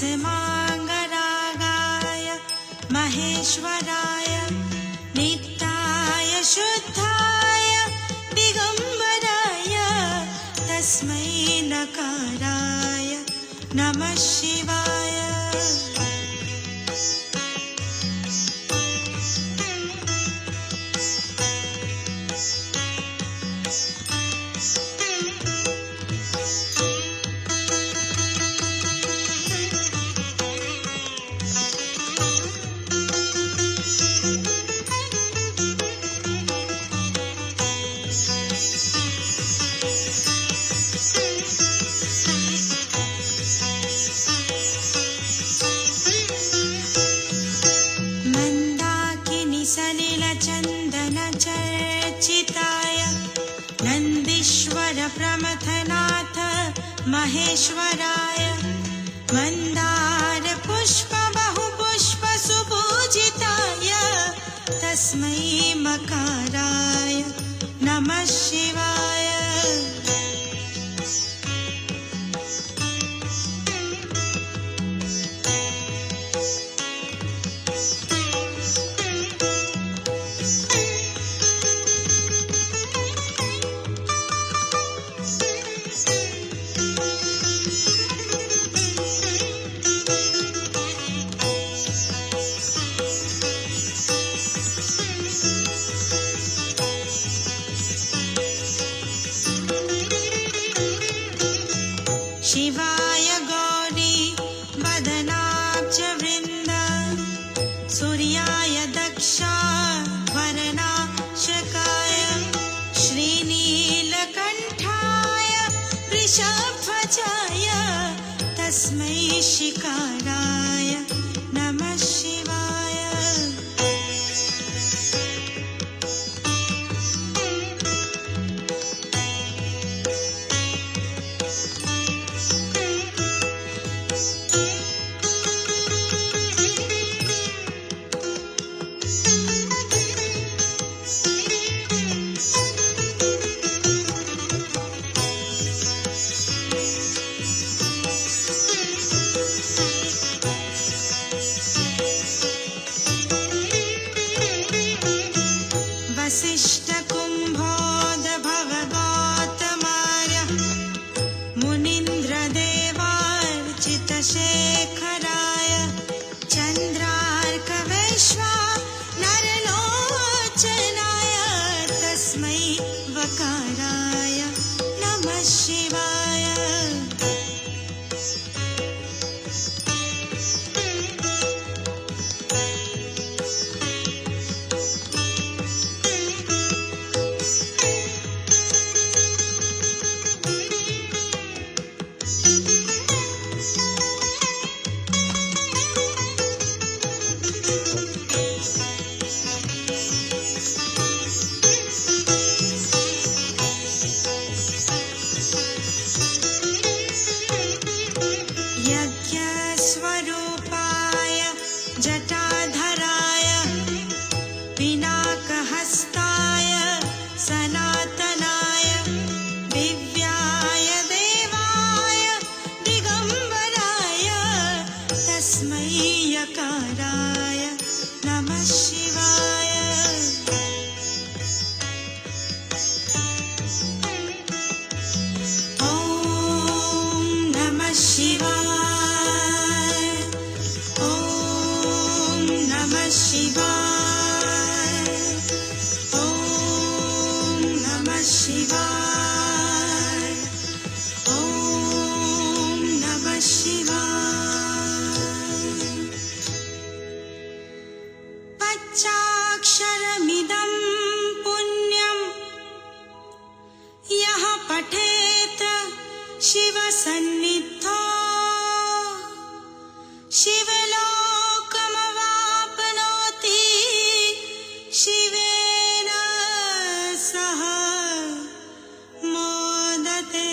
भस्माङ्गरागाय महेश्वराय नित्याय शुद्धाय दिगम्बराय तस्मै नकाराय नमः शिवाय। सलिलचन्दनचर्चिताय नन्दीश्वर प्रमथनाथ महेश्वराय मन्दार पुष्प बहुपुष्प सुपूजिताय तस्मै मकाराय नमः शिवाय। शिवाय गौरी वदनाब्जवृन्द सूर्याय दक्षा वरनाशकाय श्रीनीलकण्ठाय वृषध्वजाय तस्मै शिकाराय नमः शिवाय। वसिष्ठकुम्भोद्भवगौतमार्य मुनीन्द्रदेवार्चितशेखराय चन्द्रार्कवैश्वानरलोचनाय तस्मै वकाराय नमः शिवाय। यज्ञस्वरूपाय जटाधराय पिनाकहस्ताय सनातनाय दिव्याय देवाय दिगम्बराय तस्मै यकाराय नमः शिवाय। ॐ नमः शिवाय। ॐ नमः शिवाय। ॐ नमः शिवाय। ॐ नमः शिवाय। पञ्चाक्षरमिदं पुण्यं यः पठेत् शिवसन्निधौ शिवलोकमवाप्नोति शिवेन सह मोदते।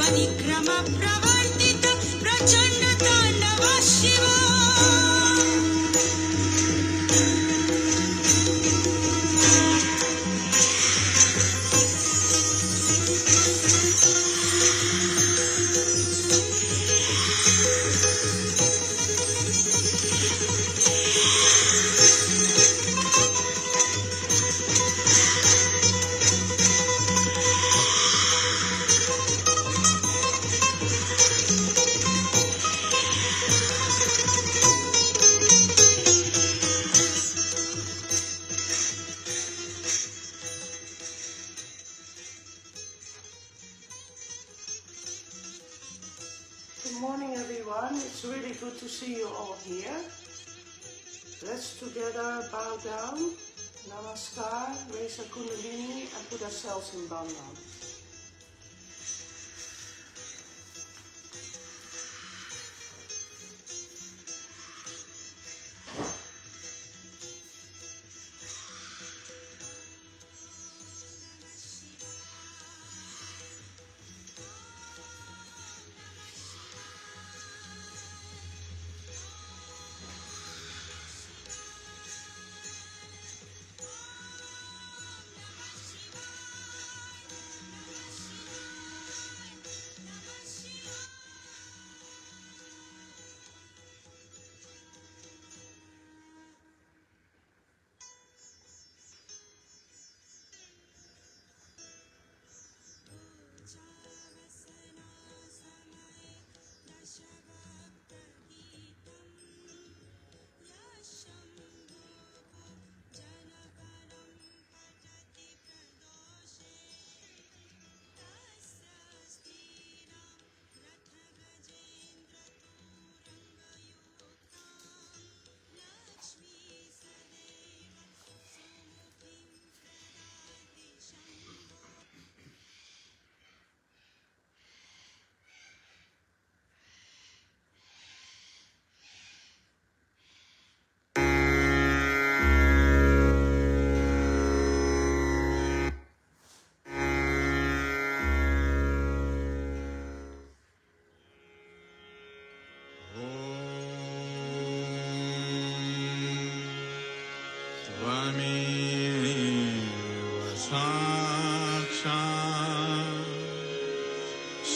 परिक्रम प्रवर्तित प्रचंड तांडव Shiva Good morning everyone, it's really good to see you all here. Let's together bow down, namaskar, raise our kundalini and put ourselves in bandhan.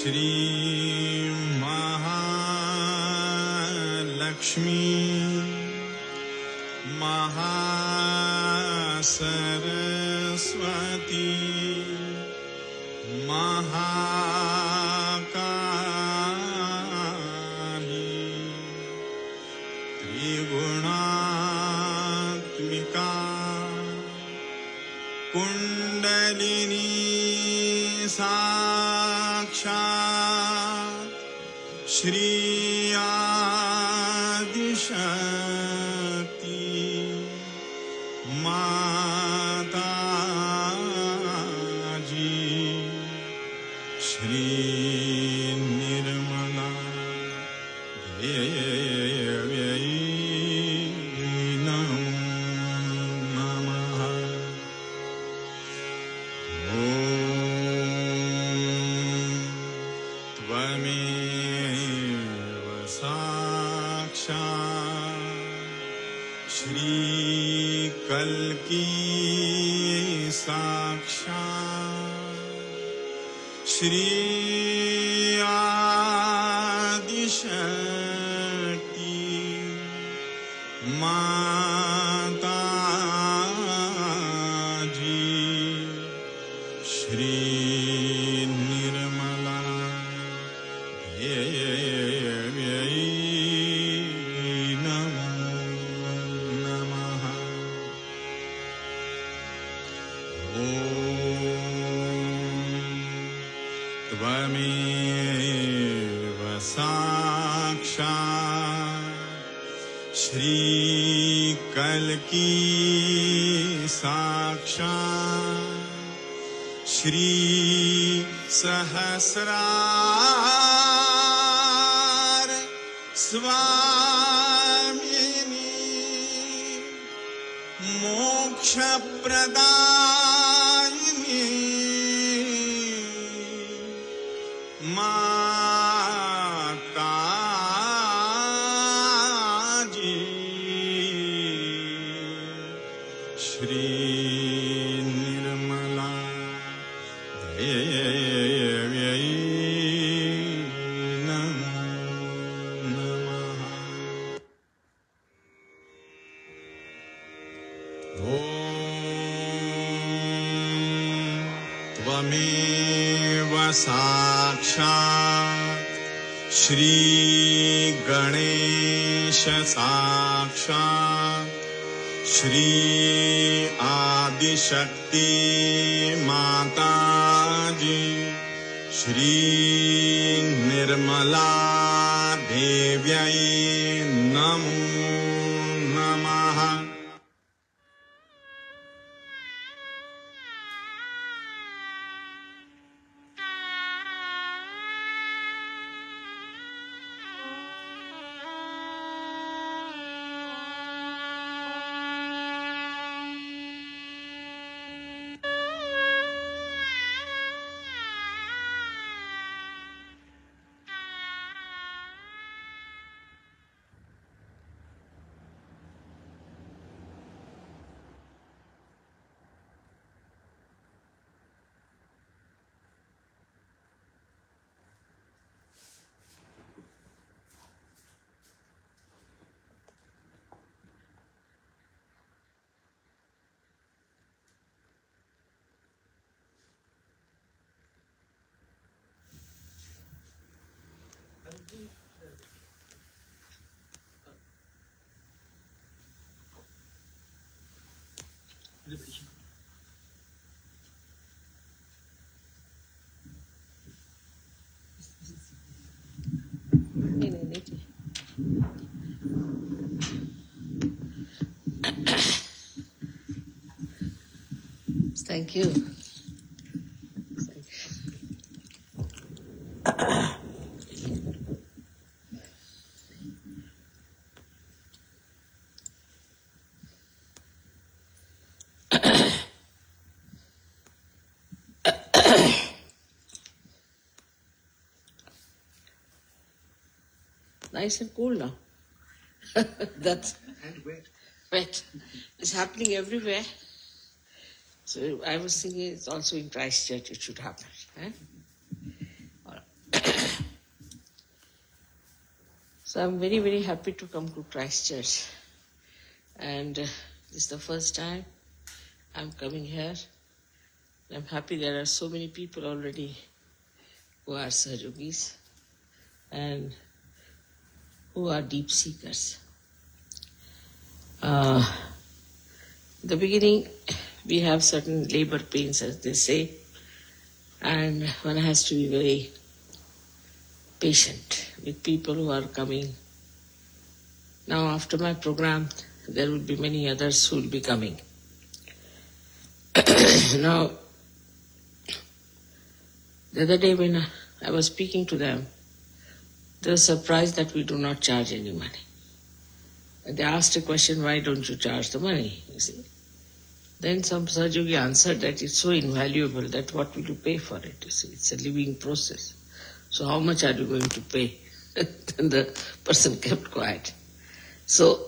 Shri Mahalakshmi Mahasaraswati Mahakali Triguణatmika Kundalini Sakshat Shri Adishakti Mataji Shri Nirmala Devi Namo Namaha Tvameva Sakshat Shri Kalki Sakshat Shri Adishakti Mataji Shri Nirmala Devi Namo Namaha Tvameva Sakshat Shri Kalki Sakshat Shri Sahasrar Swamini Moksha Pradayini Mataji Shri Nirmala Devyai Namo Namaha Om Tvameva Sakshat Shri Ganesha Sakshat Shri Adi Shakti Mataji Shri Nirmala Devyai Namo Namaha Thank you. Nice and cool now. That's And wait. wet. It's happening everywhere. So I was thinking it's also in Christchurch it should happen. Eh? So I'm very, very happy to come to Christchurch. And this is the first time I'm coming here. I'm happy there are so many people already who are Sahajogis and who are deep seekers. In the beginning, we have certain labor pains, as they say, and one has to be very patient with people who are coming. Now, after my program, there will be many others who will be coming. Now, the other day when I was speaking to them, they were surprised that we do not charge any money. And they asked a question, why don't you charge the money? You see. Then some Sahajogi answered that it's so invaluable that what will you pay for it? You see, it's a living process. So how much are you going to pay? Then the person kept quiet. So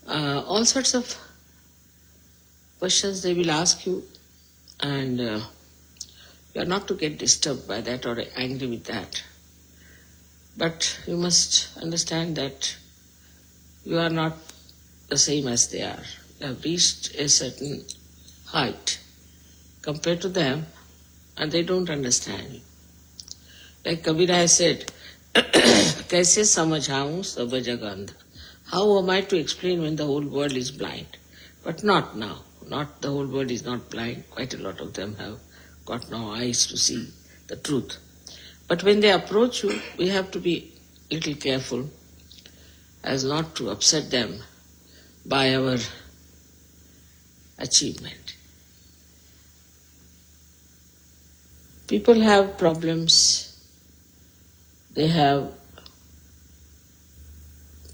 all sorts of questions they will ask you, and you are not to get disturbed by that or angry with that. But you must understand that you are not the same as they are. You have reached a certain height compared to them, and they don't understand you. Like Kabira has said, "Kaise samajhaun sab jagandh." How am I to explain when the whole world is blind? But not now. Not the whole world is not blind. Quite a lot of them have got now eyes to see the truth. But when they approach you, we have to be a little careful as not to upset them by our achievement. People have problems. They have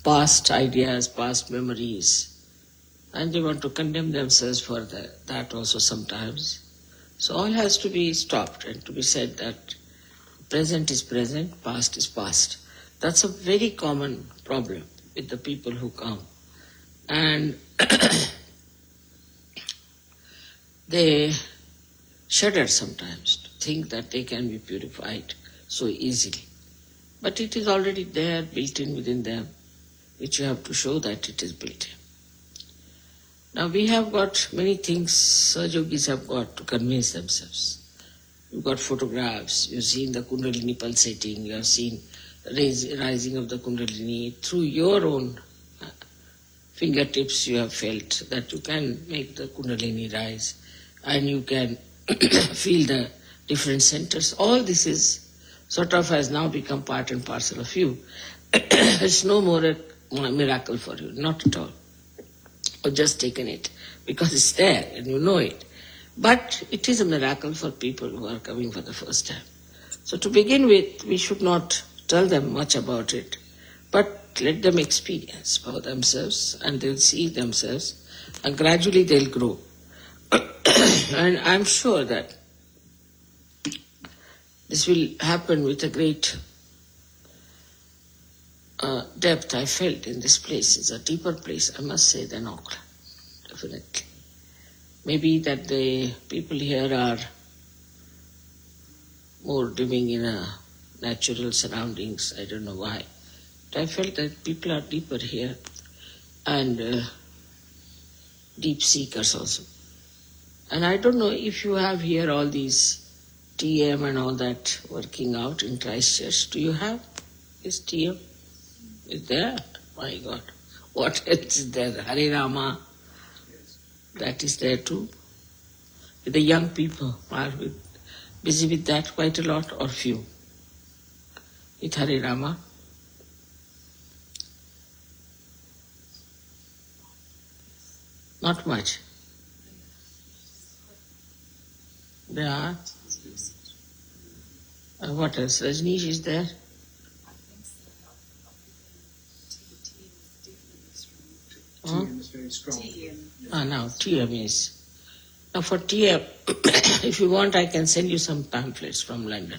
past ideas, past memories, and they want to condemn themselves for that also sometimes. So all has to be stopped and to be said that present is present, past is past. That's a very common problem with the people who come. And they shudder sometimes to think that they can be purified so easily. But it is already there, built in within them, which you have to show that it is built in. Now we have got many things Sahajogis have got to convince themselves. You've got photographs, you've seen the Kundalini pulsating, you have seen the rising of the Kundalini. Through your own fingertips you have felt that you can make the Kundalini rise and you can feel the different centers. All this is sort of has now become part and parcel of you. It's no more a miracle for you, not at all. Or just taken it because it's there and you know it. But it is a miracle for people who are coming for the first time. So to begin with, we should not tell them much about it, but let them experience for themselves and they'll see themselves and gradually they'll grow. And I'm sure that this will happen with a great depth I felt in this place. It's a deeper place, I must say, than Auckland, definitely. Maybe that the people here are more living in a natural surroundings, I don't know why. But I felt that people are deeper here and deep seekers also. And I don't know if you have here all these TM and all that working out in Christchurch. Do you have this TM? Is there? My God. What else is there? Hare Rama. That is there too. The young people are busy with that quite a lot or few. With Hare Rama. Not much. There are. What else? Rajneesh is there? TM is very strong. Now TM is. Now for TM, if you want, I can send you some pamphlets from London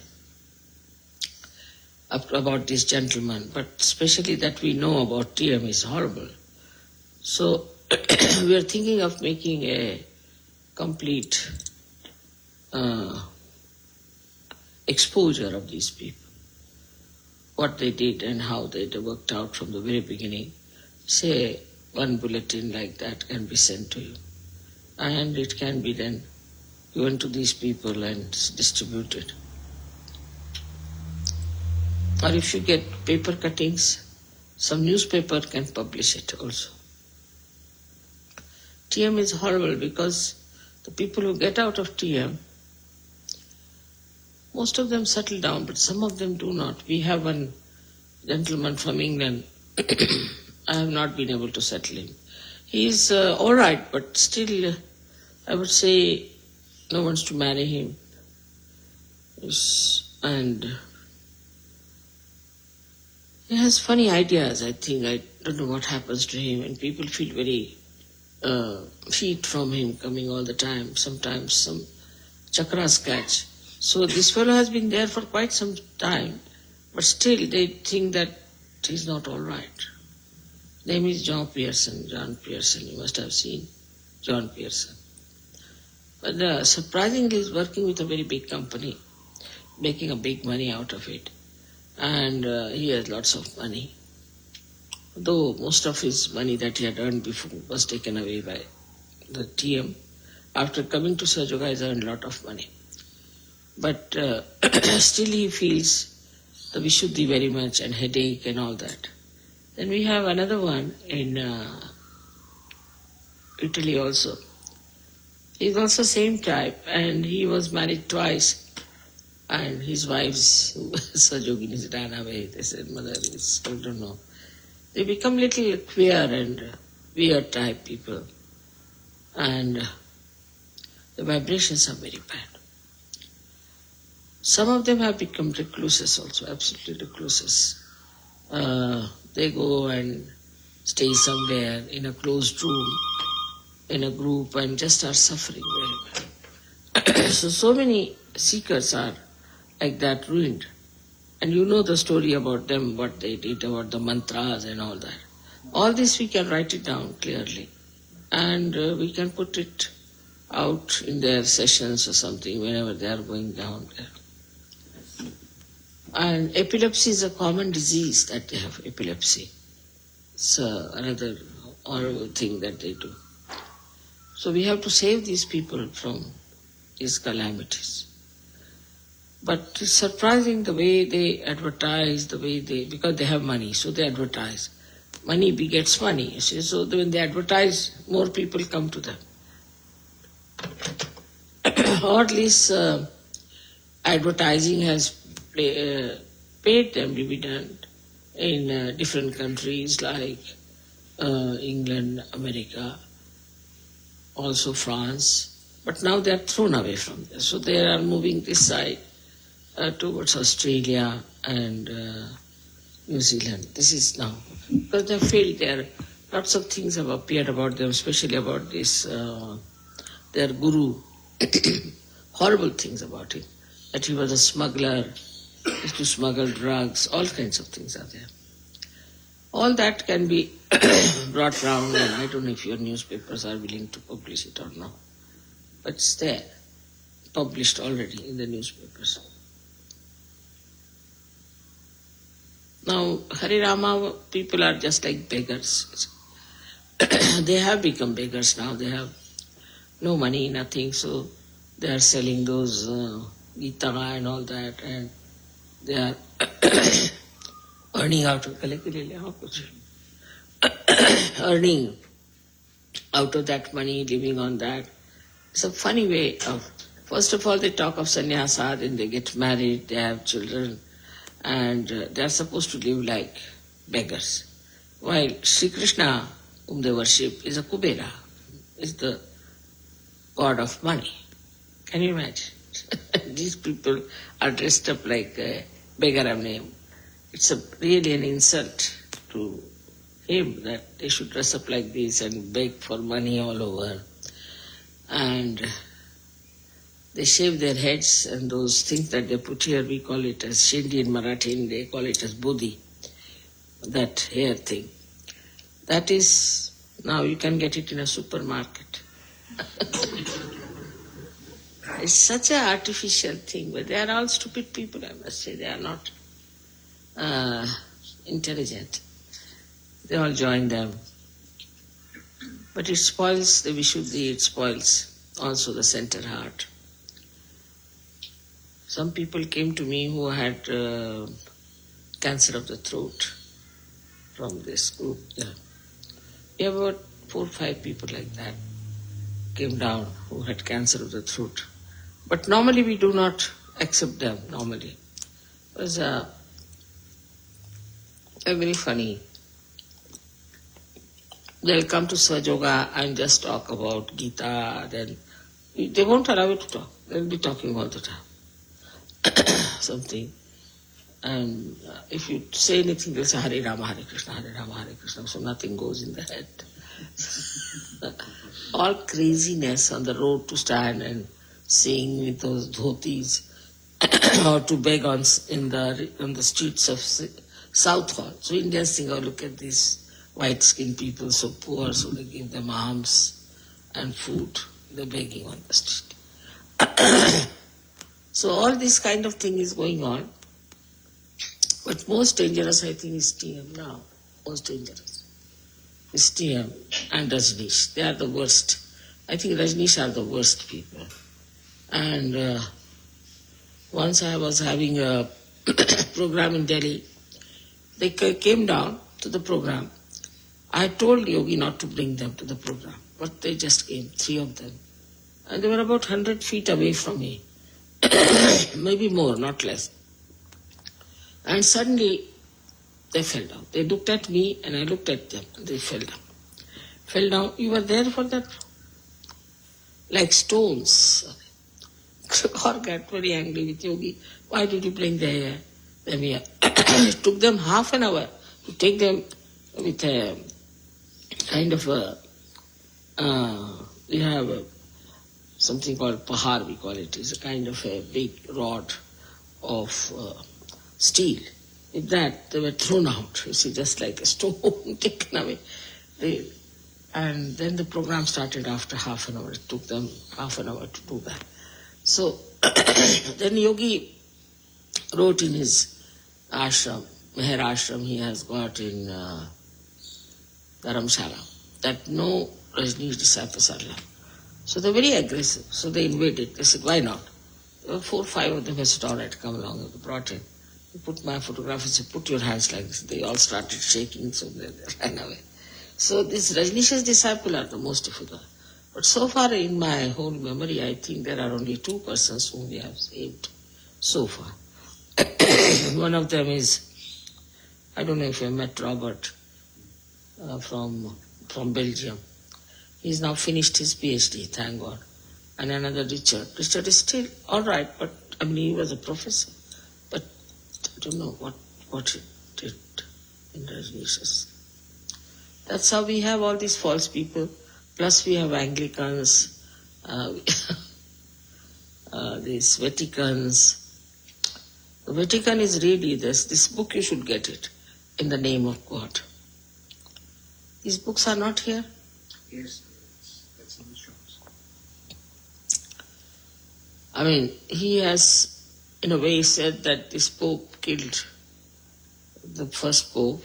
about this gentleman. But especially that we know about TM is horrible. So we are thinking of making a complete exposure of these people, what they did and how they worked out from the very beginning. Say one bulletin like that can be sent to you, and it can be then given to these people and distributed. Or if you get paper cuttings, some newspaper can publish it also. TM is horrible because the people who get out of TM, most of them settle down, but some of them do not. We have one gentleman from England. I have not been able to settle him. He is all right, but still, I would say, no one wants to marry him. And he has funny ideas, I think. I don't know what happens to him, and people feel very heat from him coming all the time. Sometimes some chakras catch. So this fellow has been there for quite some time, but still they think that he's not all right. Name is John Pearson. You must have seen John Pearson. But surprisingly, he's working with a very big company, making a big money out of it. And he has lots of money. Though most of his money that he had earned before was taken away by the TM. After coming to Sahaja, he's earned a lot of money. But still he feels the Vishuddhi very much and headache and all that. Then we have another one in Italy also. He's also same type, and he was married twice, and his wives, Sahajoginis, ran away. They said, "Mother, I don't know." They become little queer and weird type people, and the vibrations are very bad. Some of them have become recluses also, absolutely recluses. They go and stay somewhere in a closed room, in a group, and just are suffering very So many seekers are like that ruined. And you know the story about them, what they did, about the mantras and all that. All this we can write it down clearly. And we can put it out in their sessions or something whenever they are going down there. And epilepsy is a common disease that they have, epilepsy. It's another horrible thing that they do. So we have to save these people from these calamities. But it's surprising the way they advertise, because they have money, so they advertise. Money begets money. So when they advertise, more people come to them. Or at least advertising has paid them dividend in different countries like England, America, also France. But now they are thrown away from there. So they are moving this side towards Australia and New Zealand. This is now. Because they failed there. Lots of things have appeared about them, especially about this, their guru. Horrible things about him. That he was a smuggler, used to smuggle drugs, all kinds of things are there. All that can be brought round, and I don't know if your newspapers are willing to publish it or not. But it's there, published already in the newspapers. Now, Harirama people are just like beggars. They have become beggars now. They have no money, nothing, so they are selling those Gita and all that, and they are earning out of earning out of that money, living on that. It's a funny way of, first of all, they talk of sannyasa, then they get married, they have children, and they are supposed to live like beggars. While Sri Krishna, whom they worship, is a Kubera, is the god of money. Can you imagine? These people are dressed up like a beggar of name. It's really an insult to him that they should dress up like this and beg for money all over. And they shave their heads, and those things that they put here, we call it as Shindi in Marathi, they call it as Bodhi, that hair thing. That is, now you can get it in a supermarket. It's such an artificial thing, but they are all stupid people, I must say. They are not intelligent. They all join them. But it spoils the Vishuddhi, it spoils also the center heart. Some people came to me who had cancer of the throat from this group. Yeah. We have about 4 or 5 people like that came down who had cancer of the throat. But normally we do not accept them, normally. It was very funny. They'll come to Sahaja and just talk about Gita, then they won't allow you to talk. They'll be talking all the time. Something. And if you say anything, they'll say Hare Rama, Hare Krishna, Hare Rama, Hare Krishna, so nothing goes in the head. All craziness on the road to stand and sing with those dhotis or to beg on the streets of South Hall. So Indians think, oh, look at these white-skinned people, so poor, so they give them alms and food. They're begging on the street. So all this kind of thing is going on. But most dangerous, I think, is TM now. Most dangerous is TM and Rajneesh. They are the worst. I think Rajneesh are the worst people. And once I was having a program in Delhi. They came down to the program. I told Yogi not to bring them to the program, but they just came, 3 of them. And they were about 100 feet away from me. Maybe more, not less. And suddenly they fell down. They looked at me and I looked at them and they fell down. Fell down. You were there for that? Like stones. God got very angry with Yogi. Why did you bring them here? It took them half an hour to take them with a kind of a, we have something called pahar, we call it. It's a kind of a big rod of steel. With that, they were thrown out, you see, just like a stone taken away. And then the program started after half an hour. It took them half an hour to do that. So then Yogi wrote in his ashram, Meher ashram he has got in Dharamshala, that no Rajneesh disciples are allowed. So they're very aggressive. So they invaded. They said, why not? 4 or 5 of them had said, all right, come along. They brought in. They put my photograph and said, put your hands like this. They all started shaking, so they ran away. So these Rajneesh's disciples are the most difficult. But so far in my whole memory, I think there are only 2 persons whom we have saved so far. One of them is, I don't know if you met Robert from Belgium. He's now finished his PhD, thank God. And another Richard. Richard is still all right, but I mean, he was a professor. But I don't know what he did in Rajneesh's. That's how we have all these false people. Plus we have Anglicans, these Vaticans. The Vatican is really this book, you should get it, In the Name of God. These books are not here. Yes, that's in the shops. I mean, he has, in a way, said that this Pope killed the first Pope,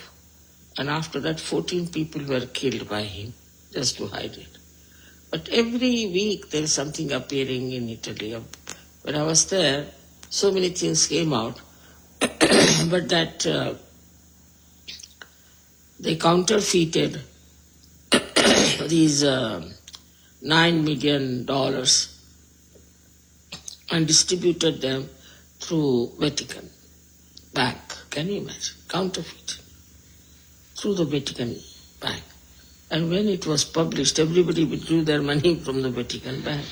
and after that 14 people were killed by him, just to hide it. But every week there is something appearing in Italy. When I was there, so many things came out, but that they counterfeited these $9 million and distributed them through Vatican Bank. Can you imagine? Counterfeit. Through the Vatican Bank. And when it was published, everybody withdrew their money from the Vatican Bank.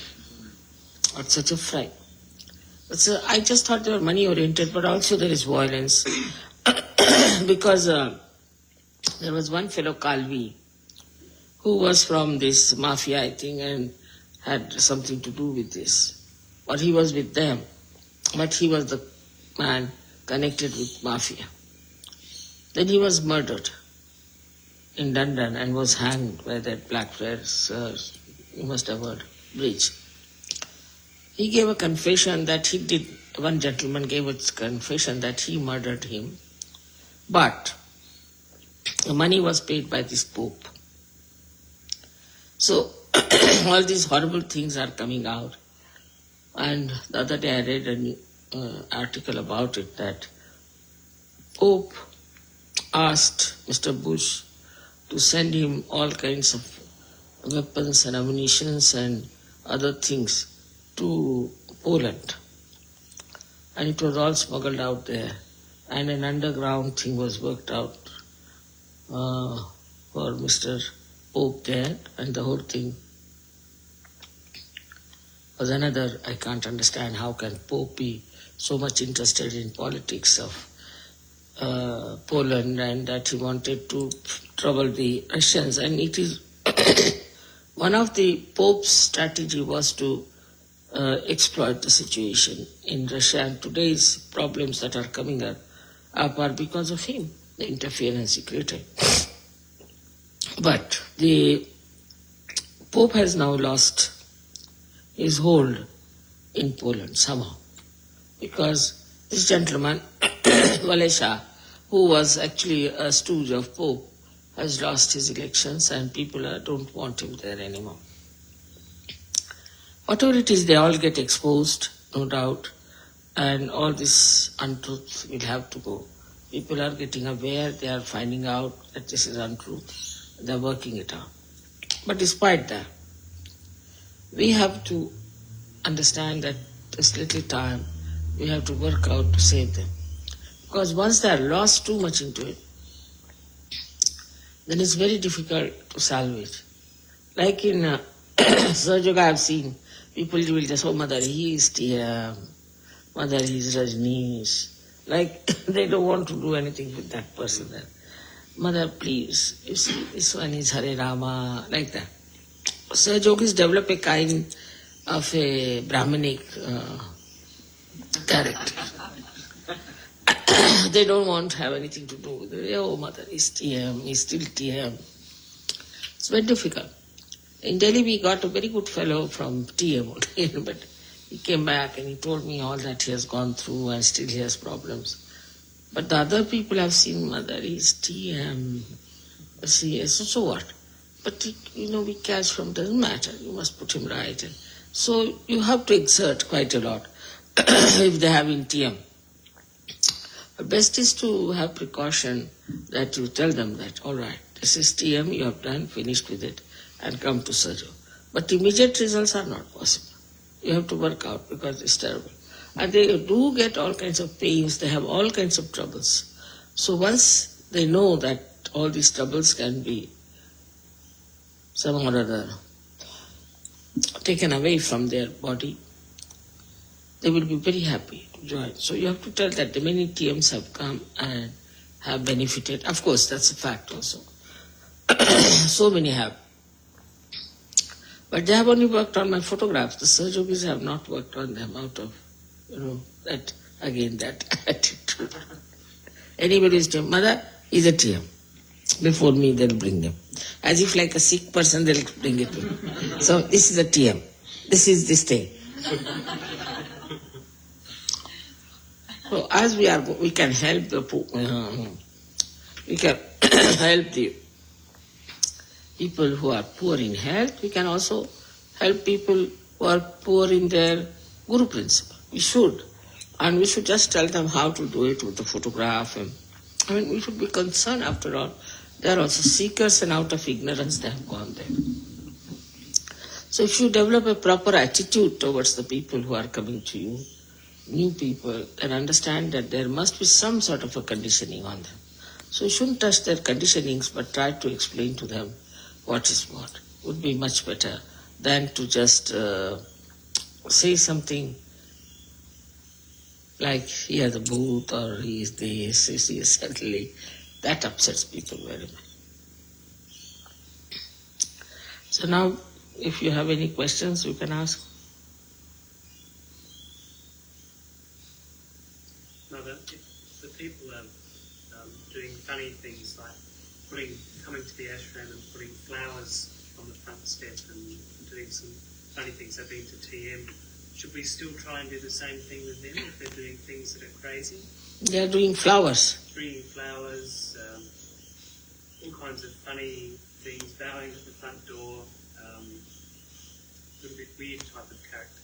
What such a fright. So I just thought they were money oriented, but also there is violence. Because there was one fellow, Calvi, who was from this mafia, I think, and had something to do with this. Or he was with them, but he was the man connected with mafia. Then he was murdered in London and was hanged by that Blackfriars, you must have heard, bridge. He gave a confession that he did, one gentleman gave a confession that he murdered him, but the money was paid by this Pope. So all these horrible things are coming out. And the other day I read an article about it, that Pope asked Mr. Bush to send him all kinds of weapons and ammunitions and other things to Poland. And it was all smuggled out there. And an underground thing was worked out for Mr. Pope there, and the whole thing was another, I can't understand how can Pope be so much interested in politics of Poland, and that he wanted to trouble the Russians. And it is one of the Pope's strategy was to exploit the situation in Russia, and today's problems that are coming up are because of him, the interference he created. But the Pope has now lost his hold in Poland somehow, because this gentleman, Walesa, who was actually a stooge of Pope, has lost his elections and people don't want him there anymore. Whatever it is, they all get exposed, no doubt, and all this untruth will have to go. People are getting aware, they are finding out that this is untruth, they are working it out. But despite that, we have to understand that this little time we have to work out to save them. Because once they are lost too much into it, then it's very difficult to salvage. Like in Sahaja, I have seen people will just, oh, Mother, he is TM, Mother, he is Rajneesh. Like, they don't want to do anything with that person then. Mother, please, you see, this one is Hare Rama, like that. Sahaja yogis develop a kind of a Brahmanic character. They don't want to have anything to do with it. Oh, mother is TM, he's still TM. It's very difficult. In Delhi, we got a very good fellow from TM, but he came back and he told me all that he has gone through and still he has problems. But the other people have seen, mother is TM. So what? But we catch from, doesn't matter. You must put him right. And so you have to exert quite a lot if they have in TM. But best is to have precaution that you tell them that, all right, this is TM, you have done, finished with it, and come to Sahaja. But immediate results are not possible. You have to work out because it's terrible. And they do get all kinds of pains, they have all kinds of troubles. So once they know that all these troubles can be somehow or other taken away from their body, they will be very happy to join. So you have to tell that the many TMs have come and have benefited. Of course, that's a fact also. So many have. But they have only worked on my photographs. The Sahajogis have not worked on them out of, that attitude. Anybody is TM, mother is a TM. Before me, they'll bring them. As if like a sick person, they'll bring it to me. So this is a TM. This is this thing. So as we can help the we can help the people who are poor in health. We can also help people who are poor in their guru principle. We should. And we should just tell them how to do it with the photograph. And we should be concerned after all. They are also seekers and out of ignorance they have gone there. So if you develop a proper attitude towards the people who are coming to you, new people, and understand that there must be some sort of a conditioning on them. So you shouldn't touch their conditionings, but try to explain to them what is what. Would be much better than to just say something like he has a booth or he is this, he is certainly. That upsets people very much. So now, if you have any questions, you can ask. Mother, if the people are doing funny things like coming to the ashram and putting flowers on the front step and doing some funny things, they've been to TM, should we still try and do the same thing with them if they're doing things that are crazy? They are doing flowers. Bringing flowers, all kinds of funny things, bowing at the front door, a little bit weird type of character.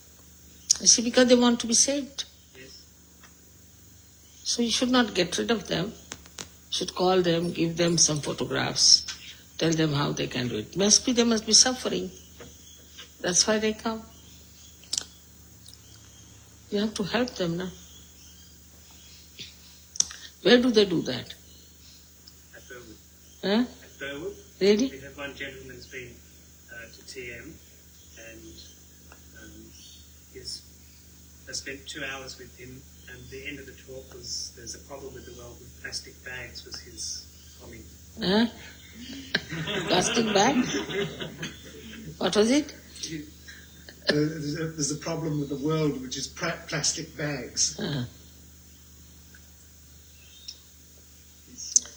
You see, because they want to be saved. Yes. So you should not get rid of them. You should call them, give them some photographs, tell them how they can do it. They must be suffering. That's why they come. You have to help them now. Where do they do that? At Burwood. Huh? At Burwood. Really? We have one gentleman who's been to TM and I spent 2 hours with him, and the end of the talk was, there's a problem with the world with plastic bags, was his comment. Huh? Plastic bag? What was it? There's a problem with the world, which is plastic bags. Uh-huh.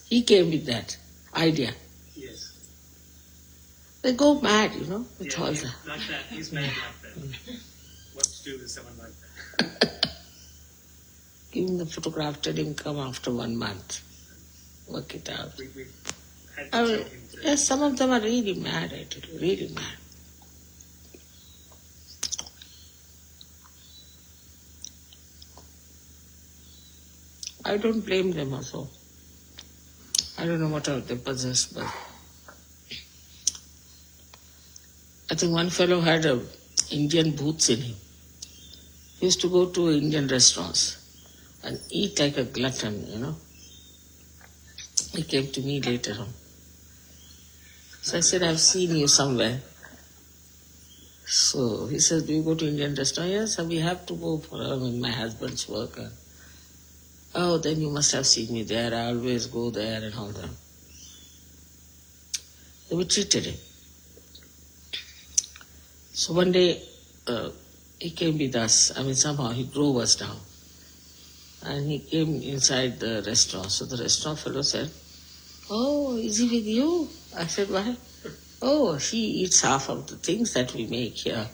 He came with that idea. Yes. They go mad, with all that. Like that. He's mad like that. What to do with someone like that? Give him the photograph, tell him come after 1 month. Work it out. We've had to tell him to. Yes, some of them are really mad, actually, really mad. I don't blame them also. I don't know what they possess, but I think one fellow had Indian boots in him. He used to go to Indian restaurants and eat like a glutton, He came to me later on. So I said, I've seen you somewhere. So he says, do you go to Indian restaurant? Yes, we have to go for my husband's work. Oh, then you must have seen me there. I always go there and all that. They were treated him. So one day he came with us. I mean, somehow he drove us down. And he came inside the restaurant. So the restaurant fellow said, "Oh, is he with you?" I said, "Why?" "Oh, he eats half of the things that we make here."